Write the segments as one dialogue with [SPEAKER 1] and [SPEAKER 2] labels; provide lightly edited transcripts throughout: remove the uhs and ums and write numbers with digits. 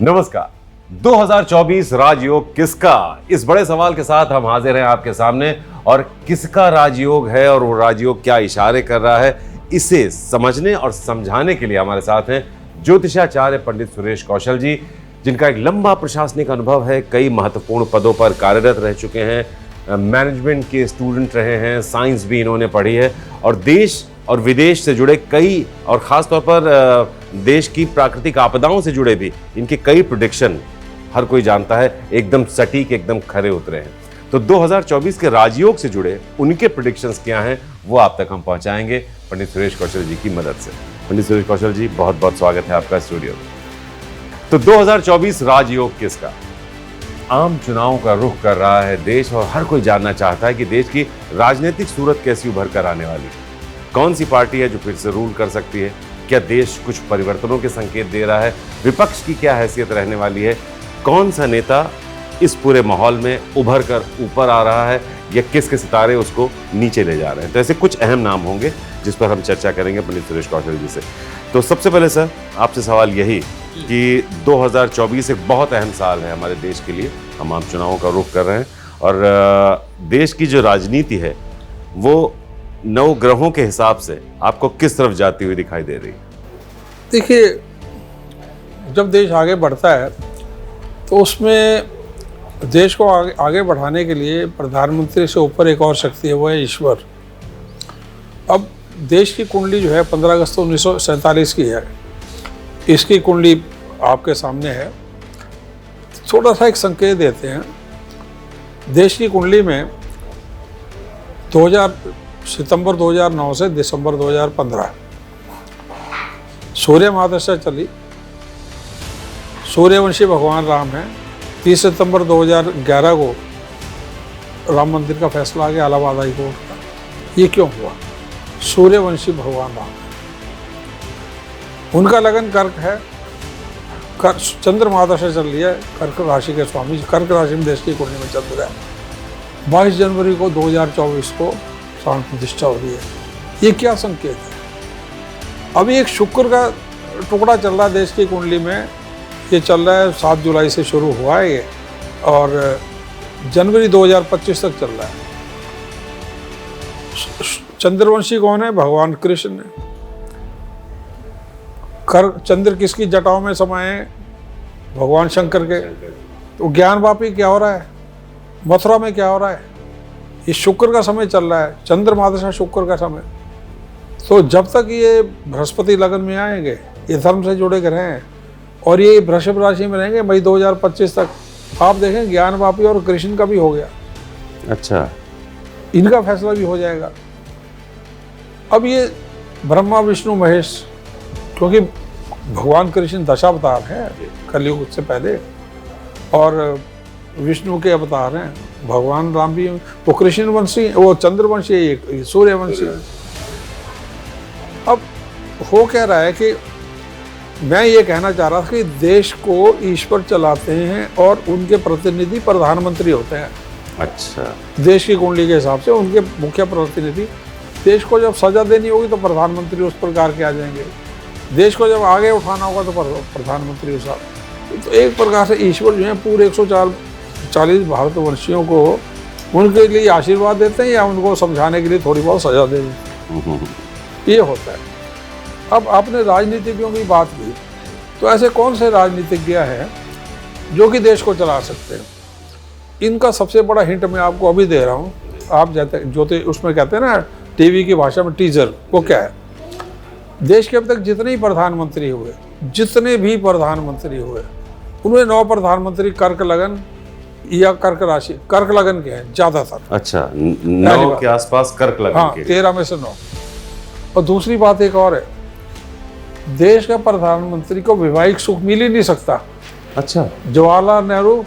[SPEAKER 1] नमस्कार। 2024 राजयोग किसका, इस बड़े सवाल के साथ हम हाजिर हैं आपके सामने। और किसका राजयोग है और वो राजयोग क्या इशारे कर रहा है, इसे समझने और समझाने के लिए हमारे साथ हैं ज्योतिषाचार्य पंडित सुरेश कौशल जी, जिनका एक लंबा प्रशासनिक अनुभव है, कई महत्वपूर्ण पदों पर कार्यरत रह चुके हैं, मैनेजमेंट के स्टूडेंट रहे हैं, साइंस भी इन्होंने पढ़ी है और देश और विदेश से जुड़े कई और ख़ास तौर पर देश की प्राकृतिक आपदाओं से जुड़े भी इनके कई प्रेडिक्शन हर कोई जानता है, एकदम सटीक, एकदम खरे उतरे हैं। तो 2024 के राजयोग से जुड़े उनके प्रेडिक्शंस क्या हैं वो आप तक हम पहुंचाएंगे पंडित सुरेश कौशल जी की मदद से। पंडित सुरेश कौशल जी, बहुत बहुत स्वागत है आपका स्टूडियो में। तो 2024 राजयोग किसका? आम चुनावों का रुख कर रहा है देश और हर कोई जानना चाहता है कि देश की राजनीतिक सूरत कैसी उभर कर आने वाली है, कौन सी पार्टी है जो फिर से रूल कर सकती है, क्या देश कुछ परिवर्तनों के संकेत दे रहा है, विपक्ष की क्या हैसियत रहने वाली है, कौन सा नेता इस पूरे माहौल में उभर कर ऊपर आ रहा है या किसके सितारे उसको नीचे ले जा रहे हैं। तो ऐसे कुछ अहम नाम होंगे जिस पर हम चर्चा करेंगे पंडित सुरेश कौशल जी से। तो सबसे पहले सर आपसे सवाल यही कि 2024 एक बहुत अहम साल है हमारे देश के लिए, हम आम चुनावों का रुख कर रहे हैं और देश की जो राजनीति है वो नवग्रहों के हिसाब से आपको किस तरफ जाती हुई दिखाई दे रही है?
[SPEAKER 2] देखिए, जब देश आगे बढ़ता है तो उसमें देश को आगे बढ़ाने के लिए प्रधानमंत्री से ऊपर एक और शक्ति है, वो है ईश्वर। अब देश की कुंडली जो है 15 अगस्त 1947 की है, इसकी कुंडली आपके सामने है। थोड़ा सा एक संकेत देते हैं। देश की कुंडली में सितंबर 2009 से दिसंबर 2015 सूर्य महादशा चली। सूर्यवंशी भगवान राम है। 30 सितंबर 2011 को राम मंदिर का फैसला आ गया इलाहाबाद हाई कोर्ट का। ये क्यों हुआ? सूर्यवंशी भगवान राम है, उनका लगन कर्क है, चंद्र महादशा चल रही है, कर्क राशि के स्वामी, कर्क राशि में देश की कुंडली में चंद्र है। 22 जनवरी को 2024 को प्राण प्रतिष्ठा हो रही है। ये क्या संकेत है? अभी एक शुक्र का टुकड़ा चल रहा है देश की कुंडली में, ये चल रहा है 7 जुलाई से शुरू हुआ है ये और जनवरी 2025 तक चल रहा है। चंद्रवंशी कौन है? भगवान कृष्ण है। चंद्र किसकी जटाओं में समाये हैं? भगवान शंकर के। तो ज्ञान वापी क्या हो रहा है? मथुरा में क्या हो रहा है? ये शुक्र का समय चल रहा है, चंद्र महादशा शुक्र का समय। तो जब तक ये बृहस्पति लगन में आएंगे, ये धर्म से जुड़े ग्रह हैं और ये वृषभ राशि में रहेंगे मई 2025 तक, आप देखें ज्ञान वापी और कृष्ण का भी हो गया।
[SPEAKER 1] अच्छा,
[SPEAKER 2] इनका फैसला भी हो जाएगा। अब ये ब्रह्मा विष्णु महेश, क्योंकि भगवान कृष्ण दशावतार हैं कलयुग से पहले और विष्णु के अवतार हैं। भगवान राम भी वो कृष्ण वंशी, वो चंद्रवंशी, एक सूर्यवंशी। अब हो क्या रहा है कि मैं ये कहना चाह रहा था कि देश को ईश्वर चलाते हैं और उनके प्रतिनिधि प्रधानमंत्री होते हैं।
[SPEAKER 1] अच्छा,
[SPEAKER 2] देश की कुंडली के हिसाब से उनके मुख्य प्रतिनिधि। देश को जब सजा देनी होगी तो प्रधानमंत्री उस प्रकार के आ जाएंगे, देश को जब आगे उठाना होगा तो प्रधानमंत्री उस। तो एक प्रकार से ईश्वर जो है पूरे 140 भारतवर्षियों को उनके लिए आशीर्वाद देते हैं या उनको समझाने के लिए थोड़ी बहुत सजा दे देते हैं। ये होता है। अब आपने राजनीतिज्ञों की बात की, तो ऐसे कौन से राजनीतिज्ञ हैं जो कि देश को चला सकते हैं? इनका सबसे बड़ा हिंट मैं आपको अभी दे रहा हूँ। आप उसमें कहते हैं ना टीवी की भाषा में टीजर, वो क्या है? देश के अब तक जितने भी प्रधानमंत्री हुए, उनमें 9 प्रधानमंत्री कर्क लगन या कर्क राशि, कर्क लगन के हैं ज्यादातर।
[SPEAKER 1] अच्छा, 9 के आसपास कर्क लगन
[SPEAKER 2] हाँ,
[SPEAKER 1] के।
[SPEAKER 2] 13 में से 9। और दूसरी बात एक और है, देश का प्रधानमंत्री को वैवाहिक सुख मिल ही नहीं सकता।
[SPEAKER 1] अच्छा,
[SPEAKER 2] जवाहरलाल नेहरू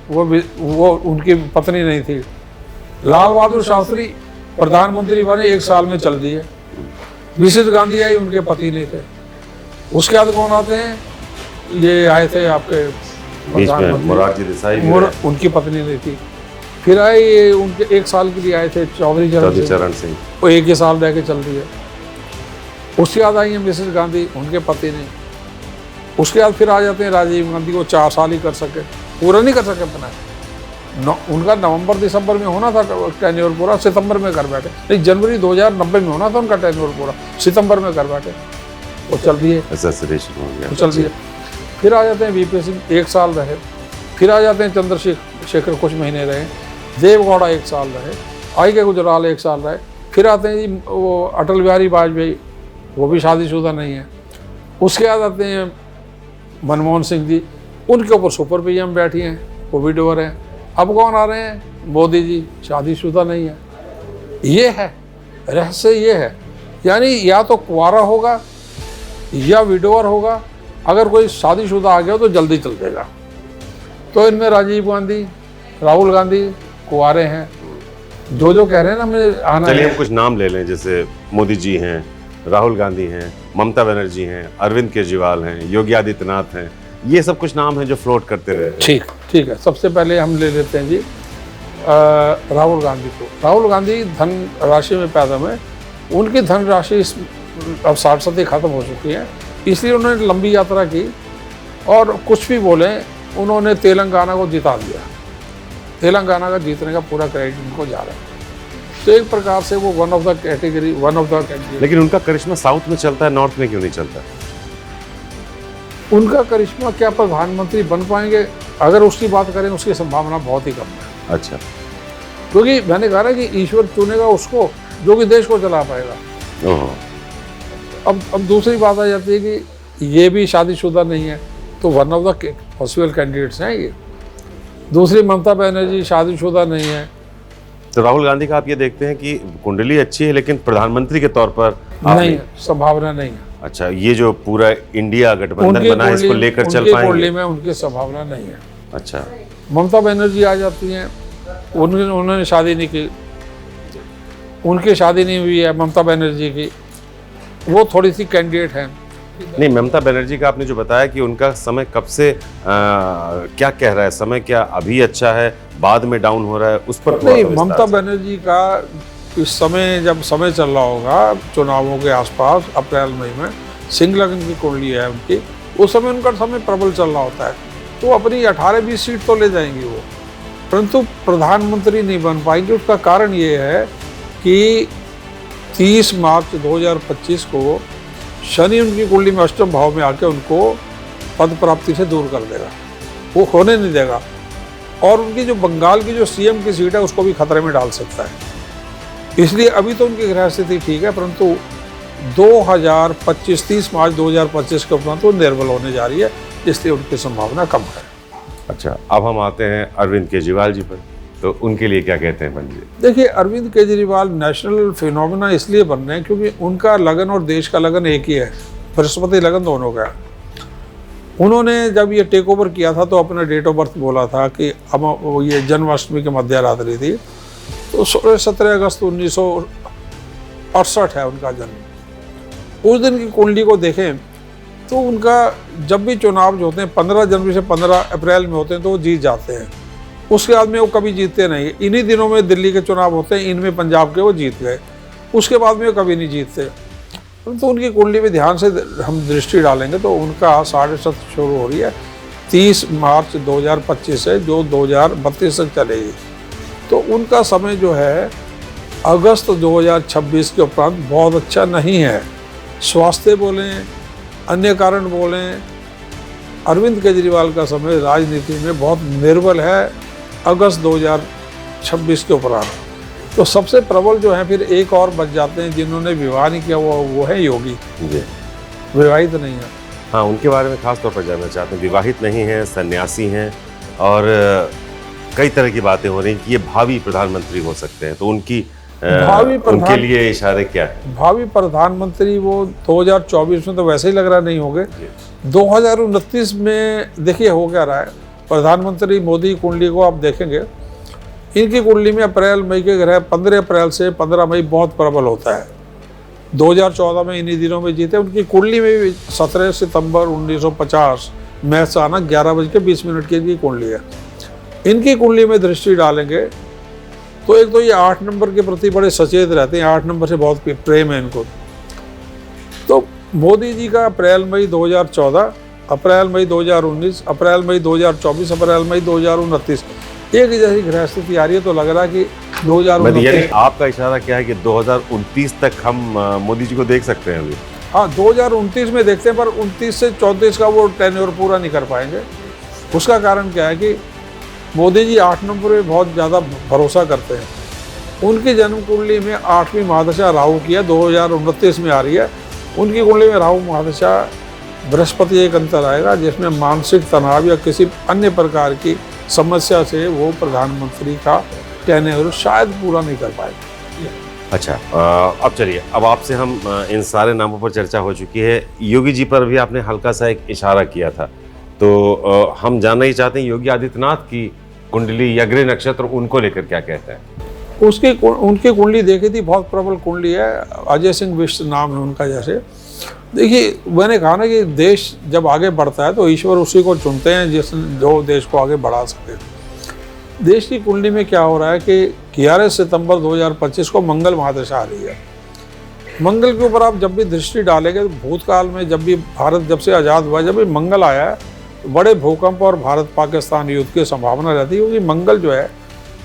[SPEAKER 2] वो उनकी पत्नी नहीं थी। लाल बहादुर शास्त्री प्रधानमंत्री बने, 1 साल में चल दिए। मिसेस गांधी आई, उनके पति नहीं थे। उसके बाद कौन आते हैं? ये आए थे आपके
[SPEAKER 1] मोरारजी देसाई,
[SPEAKER 2] उनकी पत्नी नहीं थी। फिर आए उनके 1 साल के लिए आए थे चौधरी चरण सिंह, वो 1 ही साल रह के चल दिए। उसके बाद आई है मिसेस गांधी, उनके पति नहीं। उसके बाद फिर आ जाते हैं राजीव गांधी, को 4 साल ही कर सके, पूरा नहीं कर सके अपना। उनका नवंबर दिसंबर में होना था टेन्योर पूरा, सितंबर में कर बैठे। नहीं, जनवरी 2090 में होना था उनका टेन्योर पूरा, सितंबर में कर बैठे। वो चल दिए,
[SPEAKER 1] असोसिएशन हो गया,
[SPEAKER 2] वो चल दिए। फिर आ जाते हैं वीपी सिंह, 1 साल रहे। फिर आ जाते हैं चंद्रशेखर, कुछ महीने रहे। देवगौड़ा 1 साल रहे। आई के गुजराल 1 साल रहे। फिर आते हैं जी वो अटल बिहारी वाजपेयी, वो भी शादीशुदा नहीं है। उसके बाद आते हैं मनमोहन सिंह जी, उनके ऊपर सुपर पीएम बैठी हैं, वो भी डोर हैं। अब कौन आ रहे हैं? मोदी जी, शादीशुदा नहीं है। ये है रहस्य, ये है। यानी या तो कुंवारा होगा या विडोवर होगा, अगर कोई शादीशुदा आ गया तो जल्दी चल देगा। तो इनमें राजीव गांधी, राहुल गांधी कुंवारे हैं। जो कह रहे हैं ना हमें आना।
[SPEAKER 1] चलिए हम कुछ नाम ले लें, जैसे मोदी जी हैं, राहुल गांधी हैं, ममता बनर्जी हैं, अरविंद केजरीवाल हैं, योगी आदित्यनाथ हैं। ये सब कुछ नाम हैं जो फ्लोट करते रहे।
[SPEAKER 2] ठीक है। सबसे पहले हम ले लेते हैं जी राहुल गांधी को। राहुल गांधी धन राशि में पैदा हुए। उनकी धन राशि अब 60 खत्म हो चुकी है, इसलिए उन्होंने लंबी यात्रा की और कुछ भी बोले, उन्होंने तेलंगाना को जिता दिया। तेलंगाना का जीतने का पूरा क्रेडिट उनको जा रहा है। तो एक प्रकार से वो वन ऑफ द कैटेगरी।
[SPEAKER 1] लेकिन उनका करिश्मा साउथ में चलता है, नॉर्थ में क्यों नहीं चलता?
[SPEAKER 2] उनका करिश्मा, क्या प्रधानमंत्री बन पाएंगे? अगर उसकी बात करें, उसकी संभावना बहुत ही कम है।
[SPEAKER 1] अच्छा,
[SPEAKER 2] क्योंकि मैंने कहा ना कि ईश्वर चुनेगा उसको जो कि देश को चला पाएगा। अब दूसरी बात आ जाती है कि ये भी शादीशुदा नहीं है, तो one of the possible candidates हैं ये। दूसरी ममता बनर्जी शादीशुदा नहीं है।
[SPEAKER 1] तो राहुल गांधी का आप ये देखते हैं कि कुंडली अच्छी है, लेकिन प्रधानमंत्री के तौर पर
[SPEAKER 2] नहीं है, संभावना नहीं है।
[SPEAKER 1] अच्छा, ये जो पूरा इंडिया गठबंधन बना है, इसको लेकर चल पाएंगे? कुंडली
[SPEAKER 2] में उनकी संभावना नहीं है।
[SPEAKER 1] अच्छा,
[SPEAKER 2] ममता बनर्जी आ जाती हैं, उन्होंने शादी नहीं की, उनकी शादी नहीं हुई है ममता बनर्जी की, वो थोड़ी सी कैंडिडेट हैं।
[SPEAKER 1] नहीं, ममता बनर्जी का आपने जो बताया कि उनका समय कब से क्या कह रहा है, समय क्या अभी अच्छा है, बाद में डाउन हो रहा है, उस पर
[SPEAKER 2] नहीं, ममता बनर्जी का इस समय, जब समय चल रहा होगा चुनावों के आसपास, अप्रैल मई में, सिंह लगन की कुंडली है उनकी, उस समय उनका समय प्रबल चल रहा होता है, तो अपनी 18-20 सीट तो ले जाएंगी वो, परंतु प्रधानमंत्री नहीं बन पाएंगे। उसका कारण ये है कि 30 मार्च 2025 को शनि उनकी कुंडली में अष्टम भाव में आके उनको पद प्राप्ति से दूर कर देगा, वो होने नहीं देगा। और उनकी जो बंगाल की जो सीएम की सीट है उसको भी खतरे में डाल सकता है। इसलिए अभी तो उनकी ग्रह स्थिति ठीक है, परंतु 30 मार्च 2025 के उपरांत वो निर्बल होने जा रही है, इसलिए उनकी संभावना कम है।
[SPEAKER 1] अच्छा, अब हम आते हैं अरविंद केजरीवाल जी पर, तो उनके लिए क्या कहते हैं पंडित जी?
[SPEAKER 2] देखिए, अरविंद केजरीवाल नेशनल फिनोमेना इसलिए बन रहे हैं क्योंकि उनका लगन और देश का लगन एक ही है, बृहस्पति लगन दोनों का है। उन्होंने जब ये टेक ओवर किया था तो अपना डेट ऑफ बर्थ बोला था कि अब ये जन्माष्टमी की मध्य रात्रि थी, तो 17 अगस्त 1968 है उनका जन्म। उस दिन की कुंडली को देखें तो उनका जब भी चुनाव जो होते हैं 15 जनवरी से 15 अप्रैल में होते हैं तो वो जीत जाते हैं, उसके बाद में वो कभी जीतते नहीं। इन्हीं दिनों में दिल्ली के चुनाव होते हैं, इनमें पंजाब के वो जीत गए, उसके बाद में वो कभी नहीं जीतते। तो उनकी कुंडली में ध्यान से हम दृष्टि डालेंगे तो उनका 7.5 शुरू हो रही है 30 मार्च 2025 से, जो 2032 तक चलेगी। तो उनका समय जो है अगस्त 2026 के उपरांत बहुत अच्छा नहीं है। स्वास्थ्य बोलें, अन्य कारण बोलें, अरविंद केजरीवाल का समय राजनीति में बहुत निर्बल है अगस्त 2026 के उपरांत। तो सबसे प्रबल जो है फिर एक और बच जाते हैं जिन्होंने विवाह नहीं किया, वो है योगी जी, विवाहित नहीं है।
[SPEAKER 1] हाँ, उनके बारे में खास तौर पर जानना चाहते हैं। विवाहित नहीं हैं, सन्यासी हैं, और कई तरह की बातें हो रही हैं कि ये भावी प्रधानमंत्री हो सकते हैं, तो उनके लिए इशारे क्या है?
[SPEAKER 2] भावी प्रधानमंत्री वो 2024 में तो वैसे ही लग रहा नहीं होंगे, 2029 में देखिए हो क्या रहा है। प्रधानमंत्री मोदी कुंडली को आप देखेंगे, इनकी कुंडली में अप्रैल मई के ग्रह 15 अप्रैल से 15 मई बहुत प्रबल होता है। 2014 में इन्हीं दिनों में जीते। उनकी कुंडली में भी 17 सितंबर 1950 मैच आना 11:20 की इनकी कुंडली है। इनकी कुंडली में दृष्टि डालेंगे तो एक तो ये 8 नंबर के प्रति बड़े सचेत रहते हैं, 8 नंबर से बहुत प्रेम है इनको। तो मोदी जी का अप्रैल मई 2014 अप्रैल मई 2019, अप्रैल मई 2024, अप्रैल मई 2029, एक ही जैसी ग्रह स्थिति आ रही है। तो लग रहा है कि 2029,
[SPEAKER 1] आपका इशारा क्या है कि 2029 तक हम मोदी जी को देख सकते हैं अभी?
[SPEAKER 2] हाँ 2029 में देखते हैं, पर 29 से 34 का वो टेन्योर पूरा नहीं कर पाएंगे। उसका कारण क्या है कि मोदी जी 8 नंबर में बहुत ज़्यादा भरोसा करते हैं। उनकी जन्म कुंडली में 8वीं महादशा राहु की है, 2029 में आ रही है। उनकी कुंडली में राहु महादशा बृहस्पति एक अंतर आएगा, जिसमें मानसिक तनाव या किसी अन्य प्रकार की समस्या से वो प्रधानमंत्री का टेन्योर शायद पूरा नहीं कर पाएगा।
[SPEAKER 1] अच्छा, अब चलिए, अब आपसे हम इन सारे नामों पर चर्चा हो चुकी है। योगी जी पर भी आपने हल्का सा एक इशारा किया था, तो हम जानना ही चाहते हैं योगी आदित्यनाथ की कुंडली या गृह नक्षत्र, उनको लेकर क्या कहते हैं?
[SPEAKER 2] उनकी कुंडली देखी थी, बहुत प्रबल कुंडली है। अजय सिंह बिष्ट नाम है उनका। जैसे देखिए, मैंने कहा ना कि देश जब आगे बढ़ता है तो ईश्वर उसी को चुनते हैं जो देश को आगे बढ़ा सके। देश की कुंडली में क्या हो रहा है कि 11 सितंबर 2025 को मंगल महादशा आ रही है। मंगल के ऊपर आप जब भी दृष्टि डालेंगे तो भूतकाल में जब भी भारत जब से आज़ाद हुआ, जब भी मंगल आया है तो बड़े भूकंप और भारत पाकिस्तान युद्ध की संभावना रहती है, क्योंकि मंगल जो है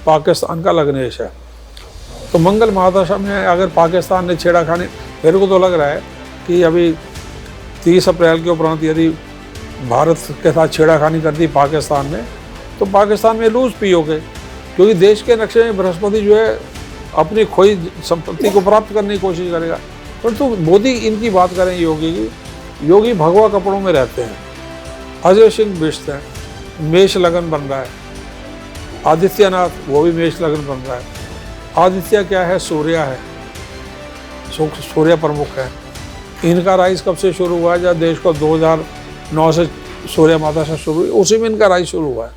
[SPEAKER 2] पाकिस्तान का लग्नेश है। तो मंगल महादशा में अगर पाकिस्तान ने छेड़खानी, मेरे को तो लग रहा है कि अभी 30 अप्रैल के उपरांत यदि भारत के साथ छेड़खानी कर दी पाकिस्तान ने, तो पाकिस्तान में लूज पियोगे, क्योंकि देश के नक्शे में बृहस्पति जो है अपनी खोई संपत्ति को प्राप्त करने की कोशिश करेगा। परंतु मोदी इनकी बात करें योगी की, योगी भगवा कपड़ों में रहते हैं। अजय सिंह बिष्ट हैं, मेष लगन बन रहा है। आदित्यनाथ वो भी मेष लगन बन रहा है। आदित्य क्या है? सूर्य है, सूर्य प्रमुख है। इनका राइज कब से शुरू हुआ है? जब देश को 2009 से सूर्य माता से शुरू हुई, उसी में इनका राइज शुरू हुआ है।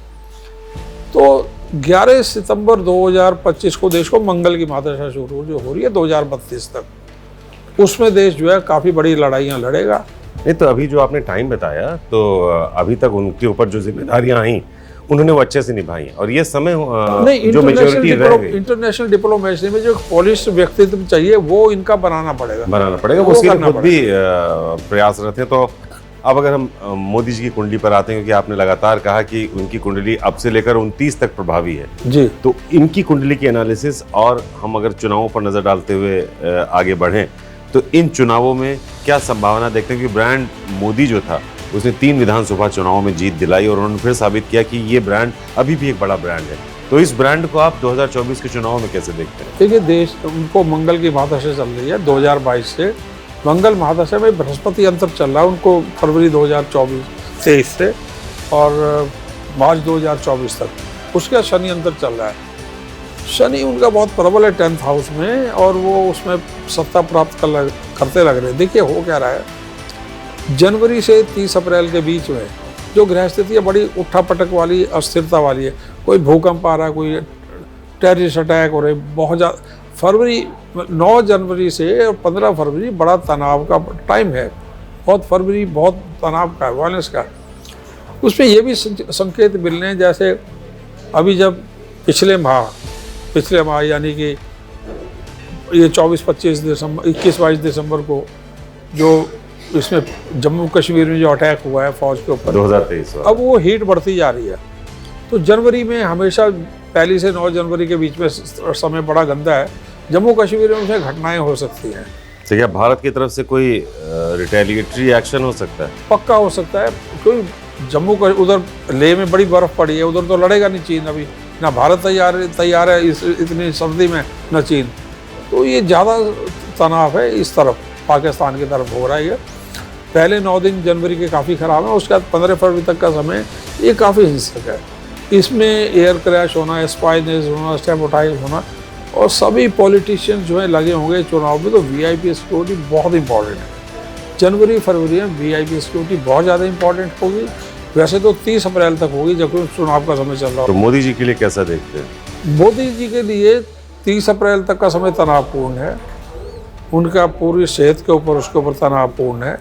[SPEAKER 2] तो 11 सितंबर 2025 को देश को मंगल की मादशा शुरू जो हो रही है 2032 तक, उसमें देश जो है काफ़ी बड़ी लड़ाइयाँ लड़ेगा।
[SPEAKER 1] नहीं तो अभी जो आपने टाइम बताया, तो अभी तक उनके ऊपर जो जिम्मेदारियां आई उन्होंने वो अच्छे से निभाई, और ये समय
[SPEAKER 2] नहीं,
[SPEAKER 1] जो मेजॉरिटी रह गई,
[SPEAKER 2] इंटरनेशनल डिप्लोमेसी में जो पॉलिश व्यक्तित्व चाहिए वो इनका बनाना पड़ेगा
[SPEAKER 1] वो उसके लिए खुद भी प्रयासरत है। तो अब अगर हम मोदी जी की कुंडली पर आते हैं, क्योंकि आपने लगातार कहा कि उनकी कुंडली अब से लेकर 29 तक प्रभावी है
[SPEAKER 2] जी,
[SPEAKER 1] तो इनकी कुंडली की एनालिसिस, और हम अगर चुनावों पर नजर डालते हुए आगे बढ़ें तो इन चुनावों में क्या संभावना देखते हैं? कि ब्रांड मोदी जो था उसने 3 विधानसभा चुनावों में जीत दिलाई, और उन्होंने फिर साबित किया कि ये ब्रांड अभी भी एक बड़ा ब्रांड है। तो इस ब्रांड को आप 2024 के चुनाव में कैसे देखते हैं?
[SPEAKER 2] देखिए, देश उनको मंगल की महादशा चल रही है 2022 से। मंगल महादशा में बृहस्पति अंतर चल रहा है उनको फरवरी 2023 से और मार्च 2024 तक। उसके बाद शनि अंतर चल रहा है। शनि उनका बहुत प्रबल है 10th हाउस में, और वो उसमें सत्ता प्राप्त करते लग रहे हैं। देखिए हो क्या रहा है, जनवरी से 30 अप्रैल के बीच में जो ग्रह स्थिति है बड़ी उठापटक वाली, अस्थिरता वाली है। कोई भूकंप आ रहा है, कोई टेररिस्ट अटैक हो रहे, बहुत ज़्यादा। फरवरी 9 जनवरी से 15 फरवरी बड़ा तनाव का टाइम है। बहुत फरवरी बहुत तनाव का है, वायलेंस का। उसमें ये भी संकेत मिल रहे हैं, जैसे अभी जब पिछले माह यानी कि ये 24-25 दिसंबर 21-22 दिसंबर को जो इसमें जम्मू कश्मीर में जो अटैक हुआ है फौज के ऊपर
[SPEAKER 1] 2023,
[SPEAKER 2] अब वो हीट बढ़ती जा रही है। तो जनवरी में हमेशा 1 से 9 जनवरी के बीच में समय बड़ा गंदा है। जम्मू कश्मीर में उसमें घटनाएं हो सकती हैं।
[SPEAKER 1] तो क्या भारत की तरफ से कोई रिटेलिएटरी एक्शन हो सकता है?
[SPEAKER 2] पक्का हो सकता है, क्योंकि जम्मू का उधर लेह में बड़ी बर्फ पड़ी है, उधर तो लड़ेगा नहीं चीन। अभी ना भारत तैयार है इतनी सर्दी में, न चीन। तो ये ज़्यादा तनाव है इस तरफ, पाकिस्तान की तरफ हो रहा है। पहले 9 दिन जनवरी के काफ़ी ख़राब है, उसके बाद 15 फरवरी तक का समय ये काफ़ी हिंसक है। इसमें एयर क्रैश होना, स्पाइनेस होना, स्टेप उठाई होना, और सभी पॉलिटिशियन जो है लगे होंगे चुनाव में। तो वीआईपी सिक्योरिटी बहुत इंपॉर्टेंट है। जनवरी फरवरी में वीआईपी सिक्योरिटी बहुत ज़्यादा इंपॉर्टेंट होगी। वैसे तो 30 अप्रैल तक होगी, जब चुनाव का समय चल रहा हो।
[SPEAKER 1] तो मोदी जी के लिए कैसा देखते हैं?
[SPEAKER 2] मोदी जी के लिए 30 अप्रैल तक का समय तनावपूर्ण है। उनका पूरी सेहत के ऊपर उसके ऊपर तनावपूर्ण है,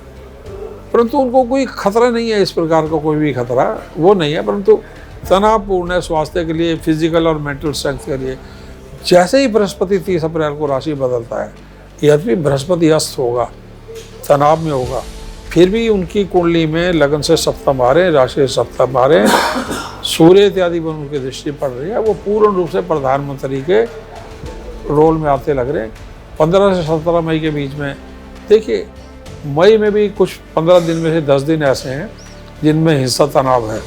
[SPEAKER 2] परंतु उनको कोई खतरा नहीं है। इस प्रकार का कोई भी खतरा वो नहीं है, परंतु तनावपूर्ण है स्वास्थ्य के लिए, फिजिकल और मेंटल स्ट्रेंथ के लिए। जैसे ही बृहस्पति 30 अप्रैल को राशि बदलता है, यद्यपि बृहस्पति अस्त होगा, तनाव में होगा, फिर भी उनकी कुंडली में लगन से सप्तम आ रहे हैं, राशि सप्तम आ रहे हैं, सूर्य इत्यादि पर उनकी दृष्टि पड़ रही है, वो पूर्ण रूप से प्रधानमंत्री के रोल में आते लग रहे हैं। 15 से 17 मई के बीच में देखिए, मई में भी कुछ 15 दिन में से 10 दिन ऐसे हैं जिनमें हिंसा तनाव है,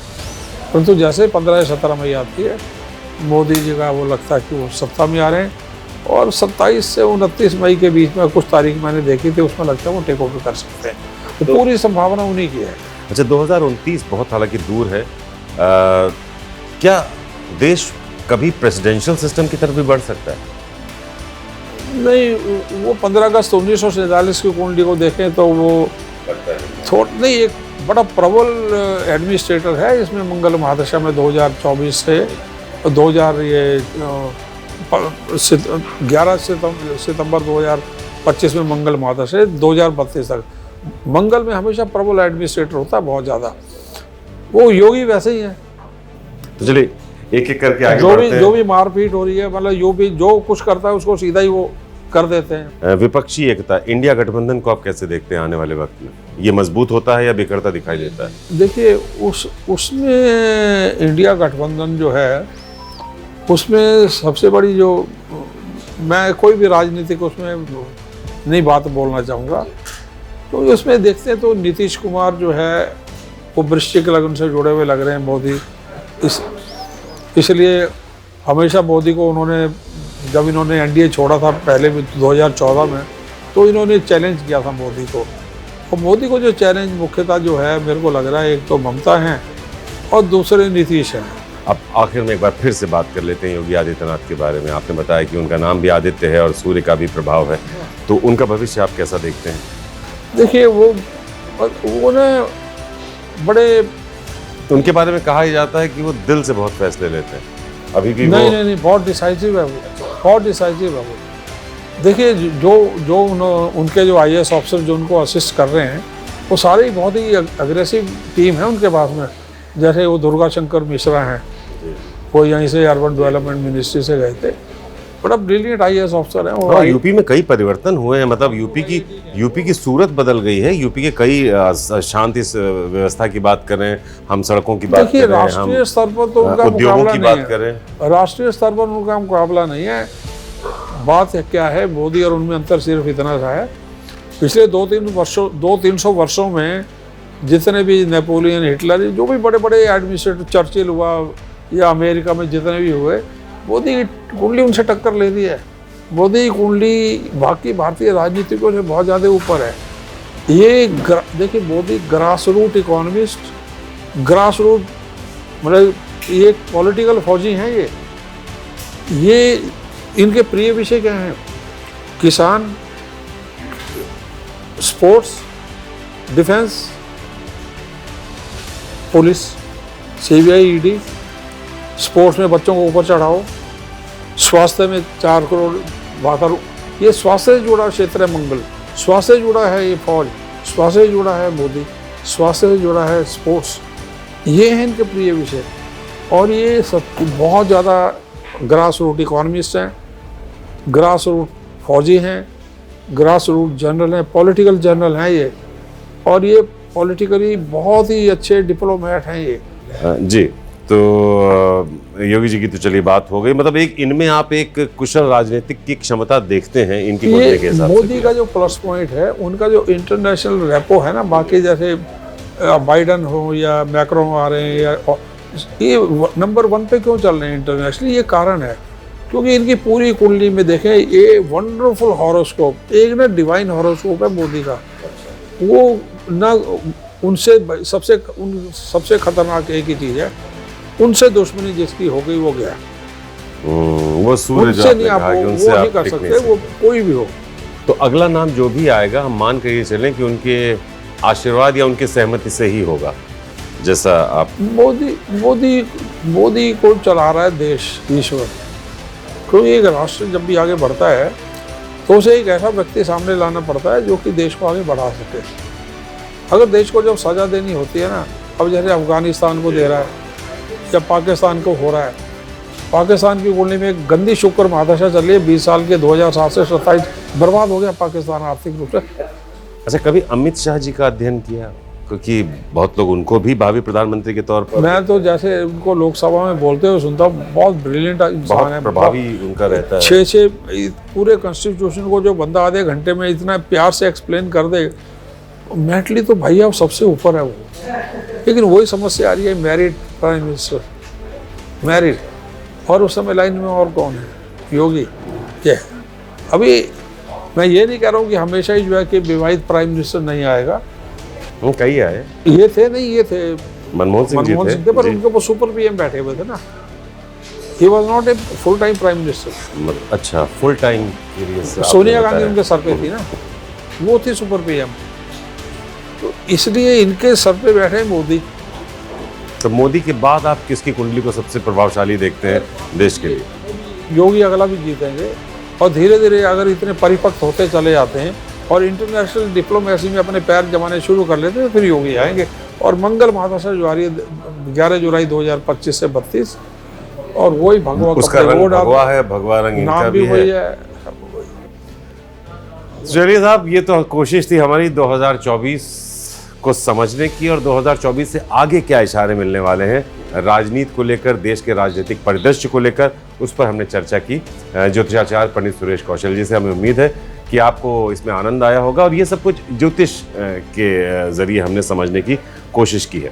[SPEAKER 2] परंतु जैसे 15 से 17 मई आती है, मोदी जी का वो लगता है कि वो सत्ता में आ रहे हैं, और 27 से 29 मई के बीच में कुछ तारीख मैंने देखी थी, उसमें लगता है वो टेक ओवर कर सकते हैं। तो पूरी संभावना उन्हीं की है।
[SPEAKER 1] अच्छा, 2029 बहुत हालांकि दूर है, क्या देश कभी प्रेसिडेंशियल सिस्टम की तरफ भी बढ़ सकता है?
[SPEAKER 2] नहीं, वो 15 अगस्त 1947 की कुंडली को देखें तो वो नहीं, एक बड़ा प्रबल एडमिनिस्ट्रेटर है। इसमें मंगल महादशा में 2024 से 11 सितंबर 2025 में मंगल महादशा, 2032 तक मंगल में हमेशा प्रबल एडमिनिस्ट्रेटर होता है, बहुत ज़्यादा। वो योगी वैसे ही है।
[SPEAKER 1] तो चलिए एक एक करके आगे बढ़ते हैं।
[SPEAKER 2] जो भी मारपीट हो रही है, मतलब जो कुछ करता है उसको सीधा ही वो कर देते हैं।
[SPEAKER 1] विपक्षी एकता, इंडिया गठबंधन को आप कैसे देखते हैं आने वाले वक्त में? ये मजबूत होता है या बिखरता दिखाई देता है?
[SPEAKER 2] देखिए, उसमें इंडिया गठबंधन जो है, उसमें सबसे बड़ी जो, मैं कोई भी राजनीतिक उसमें नहीं बात बोलना चाहूँगा, तो उसमें देखते हैं तो नीतीश कुमार जो है वो वृश्चिक लग्न से जुड़े हुए लग रहे हैं मोदी। इसलिए हमेशा मोदी को उन्होंने, जब इन्होंने एनडीए छोड़ा था पहले भी 2014 में, तो इन्होंने चैलेंज किया था मोदी को। और मोदी को जो चैलेंज मुख्यतः जो है, मेरे को लग रहा है, एक तो ममता हैं और दूसरे नीतीश हैं।
[SPEAKER 1] अब आखिर में एक बार फिर से बात कर लेते हैं योगी आदित्यनाथ के बारे में। आपने बताया कि उनका नाम भी आदित्य है और सूर्य का भी प्रभाव है, तो उनका भविष्य आप कैसा देखते हैं?
[SPEAKER 2] देखिए, वो ना बड़े,
[SPEAKER 1] उनके बारे में कहा ही जाता है कि वो दिल से बहुत फैसले लेते हैं। अभी भी
[SPEAKER 2] नहीं, बहुत डिसाइसिव है वो, बहुत डिसाइसिव है वो। देखिए, जो उनके जो IAS ऑफिसर जो उनको असिस्ट कर रहे हैं, वो सारे बहुत ही अग्रेसिव टीम है उनके पास में। जैसे वो दुर्गा शंकर मिश्रा हैं, वो यहीं से अर्बन डेवलपमेंट मिनिस्ट्री से गए थे, बड़ा ब्रिलियंट IAS ऑफिसर हैं।
[SPEAKER 1] और यूपी में कई परिवर्तन हुए हैं, मतलब यूपी की सूरत बदल गई है। यूपी के कई शांति व्यवस्था की बात करें, हम सड़कों की बात करें,
[SPEAKER 2] राष्ट्रीय स्तर पर तो उनका
[SPEAKER 1] उद्योगों की बात
[SPEAKER 2] नहीं
[SPEAKER 1] करें,
[SPEAKER 2] राष्ट्रीय स्तर पर उनका मुकाबला नहीं है। बात क्या है, मोदी और उनमें अंतर सिर्फ इतना सा है, पिछले 200-300 वर्षों में जितने भी नेपोलियन, हिटलर, जो भी बड़े बड़े एडमिनिस्ट्रेटर, चर्चिल हुआ या अमेरिका में जितने भी हुए, मोदी की कुंडली उनसे टक्कर ले दी है। मोदी की कुंडली बाकी भारतीय राजनीतिकों से बहुत ज़्यादा ऊपर है। ये देखिए, Modi grass root economist, grass root, मतलब ये पॉलिटिकल फौजी हैं। ये इनके प्रिय विषय क्या हैं? किसान, sports, defence, police, CBI, ED, sports में बच्चों को ऊपर चढ़ाओ, स्वास्थ्य में 4 करोड़ वाकर, ये स्वास्थ्य से जुड़ा क्षेत्र है। मंगल स्वास्थ्य से जुड़ा है, ये फौज स्वास्थ्य से जुड़ा है, मोदी स्वास्थ्य से जुड़ा है, स्पोर्ट्स, ये हैं इनके प्रिय विषय। और ये सब बहुत ज़्यादा ग्रास रूट इकोनॉमिस्ट हैं, ग्रास रूट फौजी हैं, ग्रास रूट जनरल हैं, पॉलिटिकल जनरल हैं ये, और ये पॉलिटिकली बहुत ही अच्छे डिप्लोमेट हैं ये।
[SPEAKER 1] जी, तो योगी जी की तो चलिए बात हो गई, मतलब इनमें आप एक कुशल राजनीतिक की क्षमता देखते हैं इनकी कुंडली के हिसाब से।
[SPEAKER 2] मोदी का जो प्लस पॉइंट है, उनका जो इंटरनेशनल रेपो है ना, बाकी जैसे बाइडन हो या मैक्रोन आ रहे हैं, या ये नंबर 1 पे क्यों चल रहे हैं इंटरनेशनली, ये कारण है क्योंकि इनकी पूरी कुंडली में देखें, ये वंडरफुल हॉरोस्कोप, एक ना डिवाइन हॉरोस्कोप है मोदी का। वो ना उनसे सबसे खतरनाक एक ही चीज़ है, उनसे दुश्मनी जिसकी हो गई वो गया।
[SPEAKER 1] वो सूर्य
[SPEAKER 2] उनसे नहीं, आप वो नहीं कर सकते, वो कोई भी हो।
[SPEAKER 1] तो अगला नाम जो भी आएगा, हम मान कर ये चलें कि उनके आशीर्वाद या उनके सहमति से ही होगा, जैसा आप। मोदी को चला रहा है देश, ईश्वर। क्योंकि एक राष्ट्र जब भी आगे बढ़ता है तो उसे एक ऐसा व्यक्ति सामने लाना पड़ता है जो कि देश को आगे बढ़ा सके। अगर देश को जब सजा देनी होती है ना, अब जैसे अफगानिस्तान को दे रहा है या पाकिस्तान को हो रहा है, पाकिस्तान की कुंडली में एक गंदी शुक्र महादशा चल रही है 20 साल के, 2007 से 27 बर्बाद हो गया पाकिस्तान आर्थिक रूप से। अच्छा, कभी अमित शाह जी का अध्ययन किया? क्योंकि बहुत लोग उनको भी भावी प्रधानमंत्री के तौर पर,
[SPEAKER 2] मैं तो जैसे उनको लोकसभा में बोलते हुए सुनता हूँ, बहुत ब्रिलियंट इंसान
[SPEAKER 1] बहुत
[SPEAKER 2] है,
[SPEAKER 1] प्रभावी उनका रहता है।
[SPEAKER 2] छः पूरे कॉन्स्टिट्यूशन को जो बंदा आधे घंटे में इतना प्यार से एक्सप्लेन कर दे, मेंटली तो भाई अब सबसे ऊपर है वो। लेकिन वही समस्या आ रही है, मैरिड प्राइम मिनिस्टर, मैरिड, और उस समय लाइन में और कौन है? योगी। क्या अभी मैं ये नहीं कह रहा हूँ कि हमेशा ही जो है कि विवाहित प्राइम मिनिस्टर नहीं आएगा,
[SPEAKER 1] कई आए,
[SPEAKER 2] ये थे नहीं, ये थे
[SPEAKER 1] मनमोहन सिंह जी थे,
[SPEAKER 2] पर उनके ऊपर सुपर पीएम बैठे हुए थे ना। He was not a full time prime minister.
[SPEAKER 1] अच्छा, फुल टाइम
[SPEAKER 2] सोनिया गांधी उनके सर पे थी ना, वो थी सुपर पीएम। तो इसलिए इनके सर पे बैठे मोदी।
[SPEAKER 1] तो मोदी के बाद आप किसकी कुंडली को सबसे प्रभावशाली देखते हैं देश के लिए?
[SPEAKER 2] योगी अगला भी जीतेंगे, और धीरे धीरे अगर इतने परिपक्व होते चले जाते हैं और इंटरनेशनल डिप्लोमेसी में अपने पैर जमाने शुरू कर लेते हैं, फिर योगी आएंगे। और मंगल महादशा जो आ रही है 11 जुलाई 2025 से 32, और वही भगवा
[SPEAKER 1] उसका रंग भगवा है, भगवा रंग इनका भी
[SPEAKER 2] वही
[SPEAKER 1] है। चलिए साहब, ये तो कोशिश थी हमारी 2024 को समझने की, और 2024 से आगे क्या इशारे मिलने वाले हैं राजनीति को लेकर, देश के राजनीतिक परिदृश्य को लेकर, उस पर हमने चर्चा की ज्योतिषाचार्य पंडित सुरेश कौशल जी से। हमें उम्मीद है कि आपको इसमें आनंद आया होगा, और ये सब कुछ ज्योतिष के जरिए हमने समझने की कोशिश की है।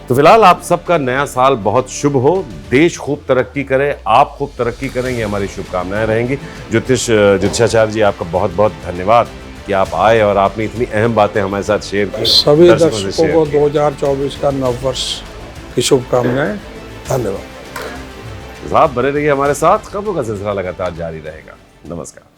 [SPEAKER 1] तो फिलहाल आप सबका नया साल बहुत शुभ हो, देश खूब तरक्की करे, आप खूब तरक्की करें, ये हमारी शुभकामनाएं रहेंगी। ज्योतिषाचार्य जी, आपका बहुत बहुत धन्यवाद कि आप आए और आपने इतनी अहम बातें हमारे साथ शेयर की।
[SPEAKER 2] सभी दर्शकों को 2024 का नववर्ष की शुभकामनाएं। धन्यवाद
[SPEAKER 1] साहब, बने रहिए हमारे साथ, खबरों का सिलसिला लगातार जारी रहेगा। नमस्कार।